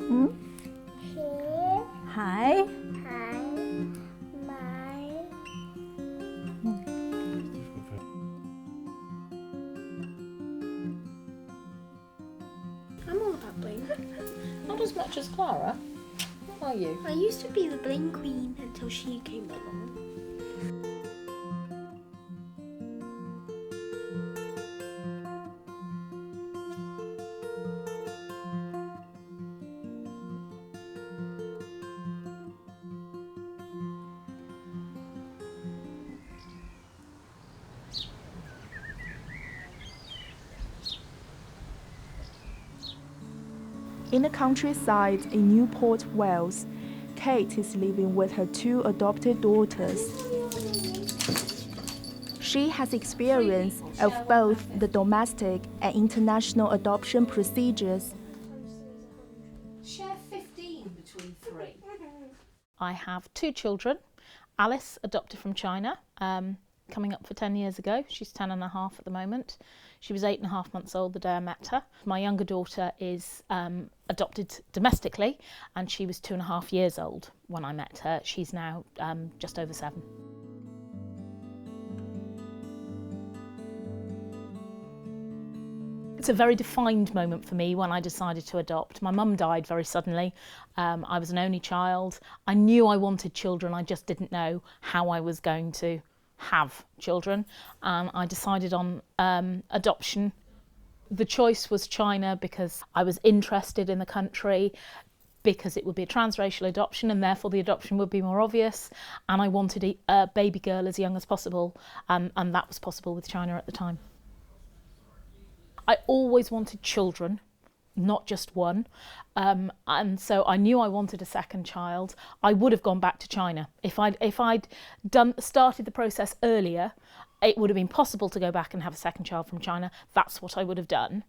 good? Here. Hi. Hi. My. I'm all about bling. Not as much as Clara, are you? I used to be the bling queen until she came along. In the countryside in Newport, Wales, Kate is living with her 2 adopted daughters. She has experience of both the domestic and international adoption procedures. Share 15 between 3. I have 2 children. Alice, adopted from China, coming up for 10 years ago. She's 10 and a half at the moment. She was 8.5 months old the day I met her. My younger daughter is adopted domestically, and she was 2.5 years old when I met her. She's now just over 7. It's a very defined moment for me when I decided to adopt. My mum died very suddenly. I was an only child. I knew I wanted children, I just didn't know how I was going to have children. I decided on adoption. The choice was China because I was interested in the country, because it would be a transracial adoption and therefore the adoption would be more obvious, and I wanted a baby girl as young as possible, and that was possible with China at the time. I always wanted children, not just one, and so I knew I wanted a second child. I would have gone back to China. If I'd started the process earlier, it would have been possible to go back and have a second child from China. That's what I would have done.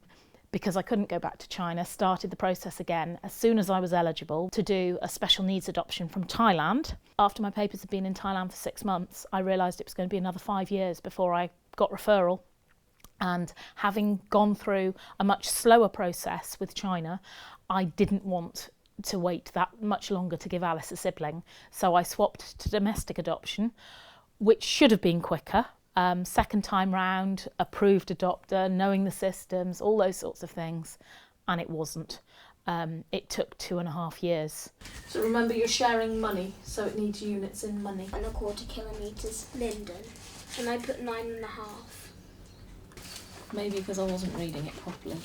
Because I couldn't go back to China, started the process again as soon as I was eligible to do a special needs adoption from Thailand. After my papers had been in Thailand for 6 months, I realised it was going to be another 5 years before I got referral. And having gone through a much slower process with China, I didn't want to wait that much longer to give Alice a sibling. So I swapped to domestic adoption, which should have been quicker. Second time round, approved adopter, knowing the systems, all those sorts of things. And it wasn't. It took 2.5 years. So remember, you're sharing money, so it needs units in money. 1.25 kilometres, Linden. And I put 9.5. Maybe because I wasn't reading it properly.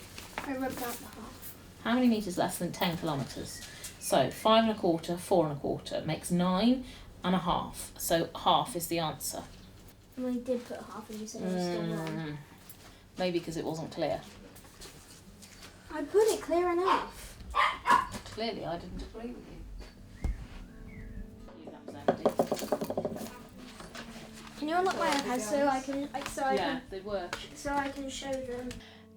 I rubbed out the half. How many metres less than 10 kilometres? So 5.25, 4.25 makes 9.5. So half is the answer. And I did put half and you said it was still wrong. Maybe because it wasn't clear. I put it clear enough. Clearly I didn't agree with you. That was empty. Can you unlock my iPad so I can they work. so I can show them?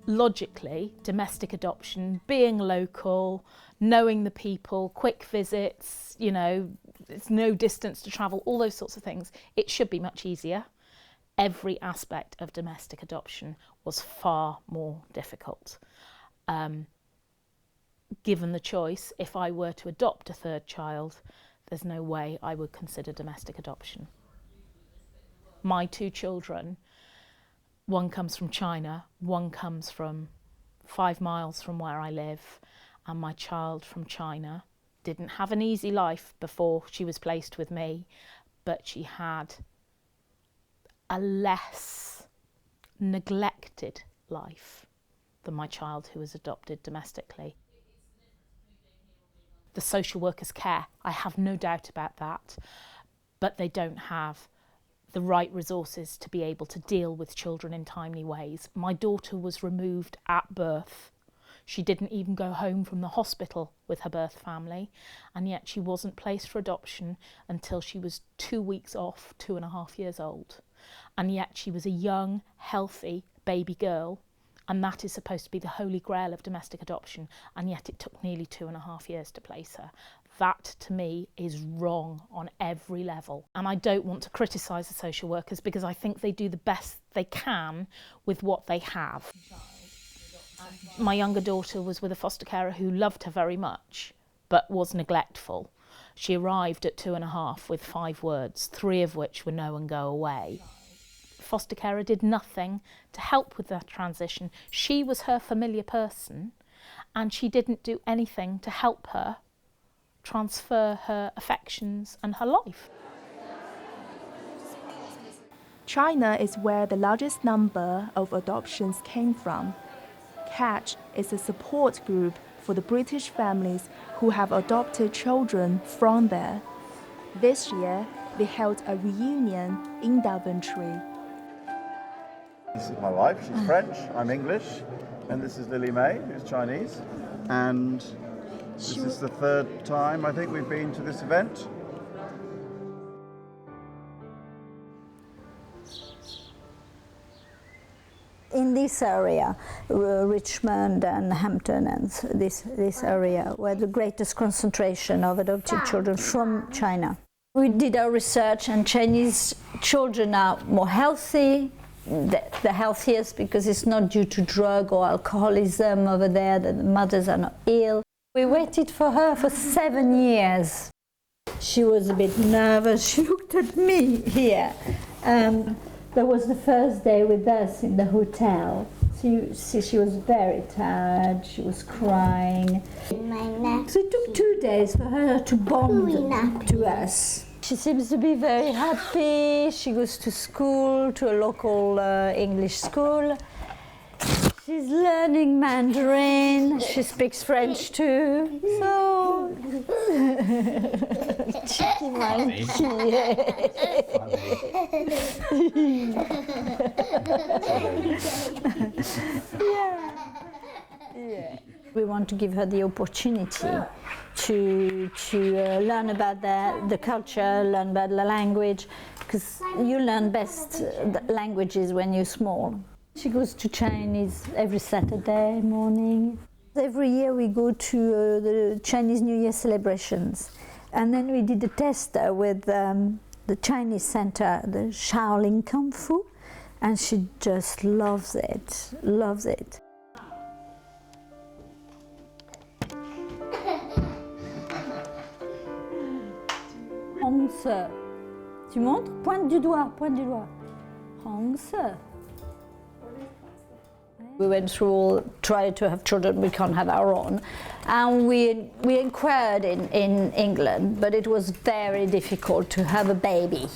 Logically, domestic adoption, being local, knowing the people, quick visits, it's no distance to travel, all those sorts of things, it should be much easier. Every aspect of domestic adoption was far more difficult. Given the choice, if I were to adopt a 3rd child, there's no way I would consider domestic adoption. My 2 children, one comes from China, one comes from 5 miles from where I live, and my child from China didn't have an easy life before she was placed with me, but she had a less neglected life than my child who was adopted domestically. The social workers care, I have no doubt about that, but they don't have the right resources to be able to deal with children in timely ways. My daughter was removed at birth. She didn't even go home from the hospital with her birth family, and yet she wasn't placed for adoption until she was 2 weeks off, 2.5 years old. And yet she was a young, healthy baby girl, And that is supposed to be the holy grail of domestic adoption, and yet it took nearly 2.5 years to place her. That, to me, is wrong on every level. And I don't want to criticise the social workers, because I think they do the best they can with what they have. My younger daughter was with a foster carer who loved her very much, but was neglectful. She arrived at 2.5 with 5 words, 3 of which were no and go away. Foster carer did nothing to help with that transition. She was her familiar person, and she didn't do anything to help her transfer her affections and her life. China is where the largest number of adoptions came from. CATCH is a support group for the British families who have adopted children from there. This year, they held a reunion in Daventry. This is my wife, she's French, I'm English, and this is Lily May, who's Chinese. And this is the 3rd time I think we've been to this event. In this area, Richmond and Hampton and this area, were the greatest concentration of adopted children from China. We did our research, and Chinese children are more healthy, the healthiest, because it's not due to drug or alcoholism over there, that the mothers are not ill. We waited for her for 7 years. She was a bit nervous. She looked at me here. That was the first day with us in the hotel. She was very tired. She was crying. So it took 2 days for her to bond to us. She seems to be very happy. She goes to school, to a local English school. She's learning Mandarin. She speaks French too. So, cheeky monkey. Yeah. We want to give her the opportunity to learn about the culture, learn about the language, because you learn best the languages when you're small. She goes to Chinese every Saturday morning. Every year we go to the Chinese New Year celebrations. And then we did a test with the Chinese center, the Shaolin Kung Fu, and she just loves it, loves it. Hong Se. Tu montres? Pointe du doigt, pointe du doigt. Hong Se. We went through, tried to have children, we can't have our own. And we inquired in England, but it was very difficult to have a baby.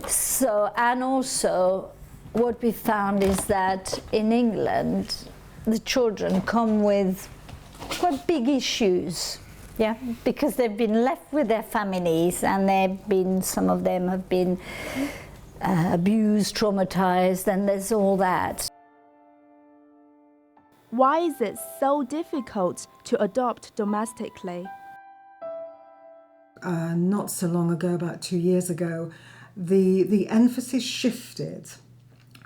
So, and also, what we found is that in England, the children come with quite big issues. Yeah, because they've been left with their families, and some of them have been abused, traumatized, and there's all that. Why is it so difficult to adopt domestically? Not so long ago, about 2 years ago, the emphasis shifted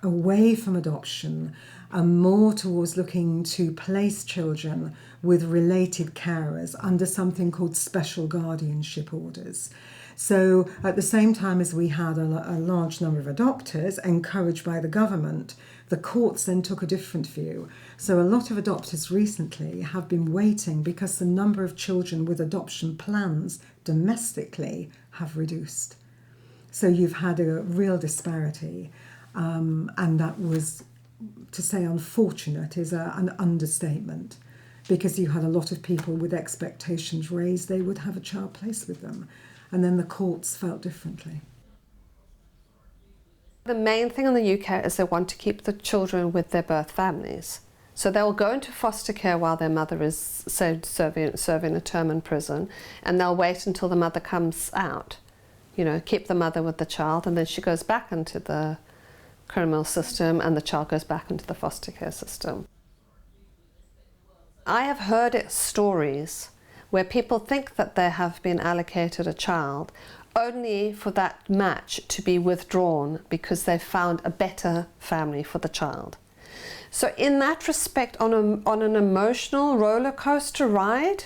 away from adoption and more towards looking to place children with related carers under something called special guardianship orders. So at the same time as we had a large number of adopters encouraged by the government, the courts then took a different view. So a lot of adopters recently have been waiting because the number of children with adoption plans domestically have reduced. So you've had a real disparity, and that was, to say unfortunate is an understatement, because you had a lot of people with expectations raised they would have a child placed with them, and then the courts felt differently. The main thing in the UK is they want to keep the children with their birth families. So they'll go into foster care while their mother is serving a term in prison, and they'll wait until the mother comes out. You know, keep the mother with the child, and then she goes back into the criminal system and the child goes back into the foster care system. I have heard stories where people think that they have been allocated a child only for that match to be withdrawn because they've found a better family for the child. So in that respect, on an emotional roller coaster ride,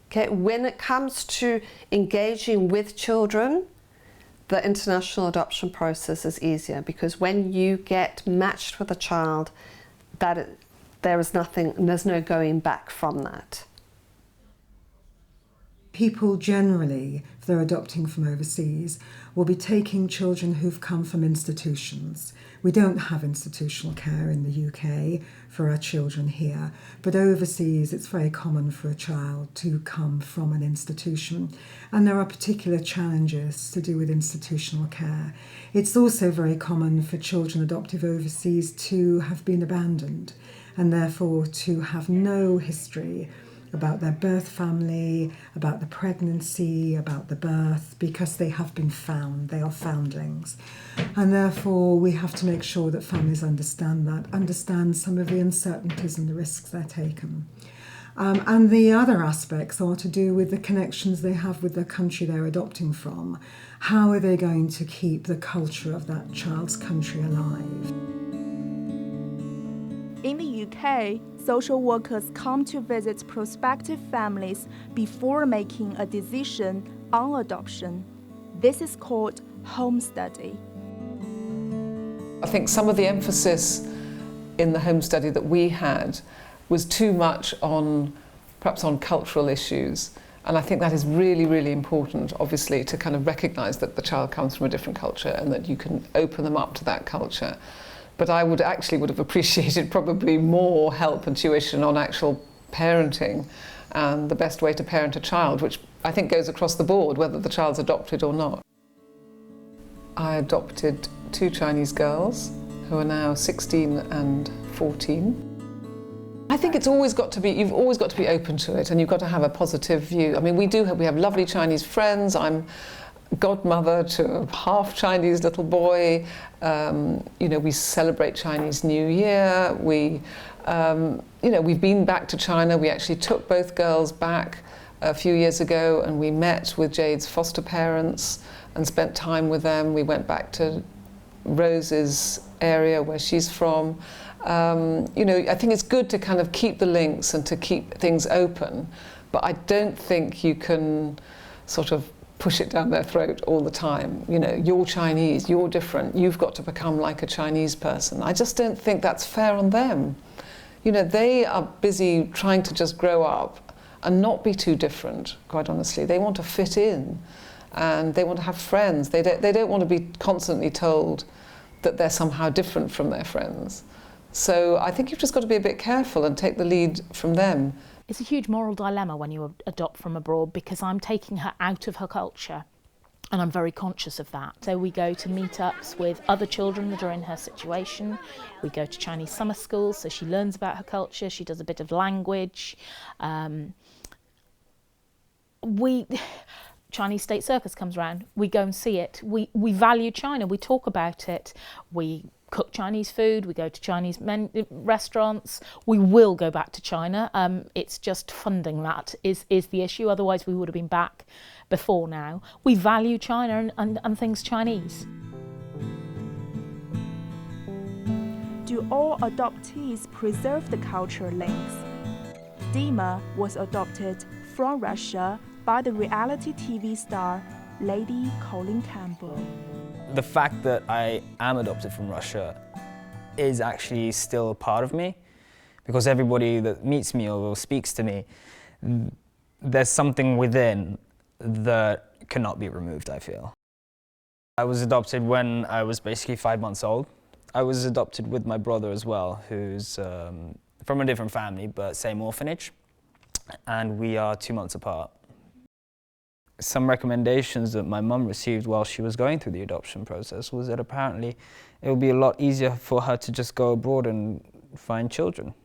okay, when it comes to engaging with children, the international adoption process is easier, because when you get matched with a child, there's no going back from that. People generally, if they're adopting from overseas, will be taking children who've come from institutions. We don't have institutional care in the UK for our children here, but overseas it's very common for a child to come from an institution, and there are particular challenges to do with institutional care. It's also very common for children adopted overseas to have been abandoned, and therefore to have no history about their birth family, about the pregnancy, about the birth, because they have been found, they are foundlings. And therefore we have to make sure that families understand that, understand some of the uncertainties and the risks they're taking. And the other aspects are to do with the connections they have with the country they're adopting from. How are they going to keep the culture of that child's country alive? In the UK, social workers come to visit prospective families before making a decision on adoption. This is called home study. I think some of the emphasis in the home study that we had was too much perhaps on cultural issues. And I think that is really, really important, obviously, to kind of recognise that the child comes from a different culture and that you can open them up to that culture. But I would have appreciated probably more help and tuition on actual parenting and the best way to parent a child, which I think goes across the board, whether the child's adopted or not. I adopted 2 Chinese girls who are now 16 and 14. I think you've always got to be open to it, and you've got to have a positive view. I mean, we have lovely Chinese friends. I'm godmother to a half Chinese little boy. We celebrate Chinese New Year. We've been back to China. We actually took both girls back a few years ago, and we met with Jade's foster parents and spent time with them. We went back to Rose's area where she's from. I think it's good to kind of keep the links and to keep things open, but I don't think you can sort of push it down their throat all the time. You're Chinese, you're different, you've got to become like a Chinese person. I just don't think that's fair on them. They are busy trying to just grow up and not be too different, quite honestly. They want to fit in and they want to have friends. They don't want to be constantly told that they're somehow different from their friends. So I think you've just got to be a bit careful and take the lead from them. It's a huge moral dilemma when you adopt from abroad, because I'm taking her out of her culture and I'm very conscious of that. So we go to meetups with other children that are in her situation. We go to Chinese summer schools, so she learns about her culture, she does a bit of language. Chinese State Circus comes around, we go and see it. We value China, we talk about it. We cook Chinese food, we go to Chinese restaurants. We will go back to China. It's just funding that is the issue, otherwise we would have been back before now. We value China and things Chinese. Do all adoptees preserve the cultural links? Dima was adopted from Russia by the reality TV star Lady Colin Campbell. The fact that I am adopted from Russia is actually still a part of me, because everybody that meets me or speaks to me, there's something within that cannot be removed, I feel. I was adopted when I was basically 5 months old. I was adopted with my brother as well, who's from a different family, but same orphanage, and we are 2 months apart. Some recommendations that my mum received while she was going through the adoption process was that apparently it would be a lot easier for her to just go abroad and find children.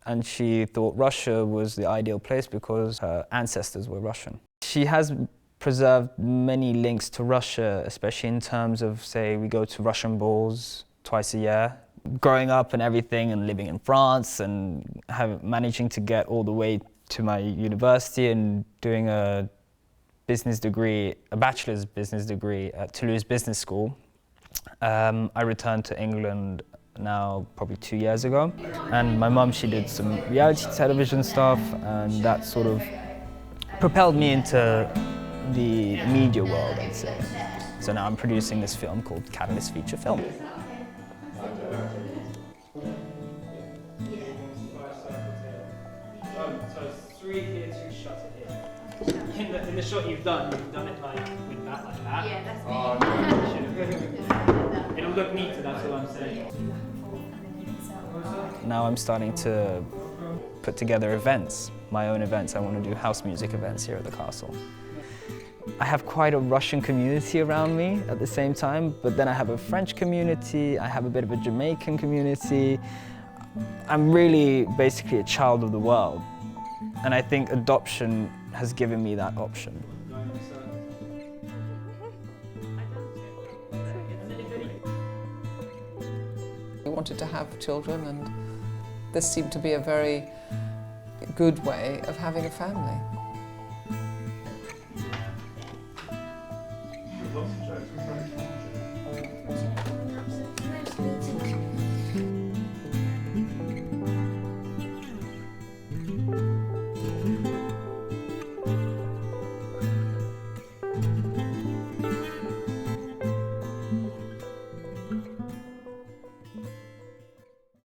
And she thought Russia was the ideal place because her ancestors were Russian. She has preserved many links to Russia, especially in terms of, say, we go to Russian balls twice a year. Growing up and everything and living in France and managing to get all the way to my university and doing a bachelor's business degree at Toulouse Business School. I returned to England now probably 2 years ago. And my mum, she did some reality television stuff, and that sort of propelled me into the media world, I'd say. So now I'm producing this film called Catalyst Feature Film. So 3 here, 2 shots here. In the shot you've done it like with that, like that. Yeah, that's me. It'll look neater, that's all I'm saying. Now I'm starting to put together events, my own events. I want to do house music events here at the castle. I have quite a Russian community around me at the same time, but then I have a French community, I have a bit of a Jamaican community. I'm really basically a child of the world, and I think adoption has given me that option. We wanted to have children, and this seemed to be a very good way of having a family.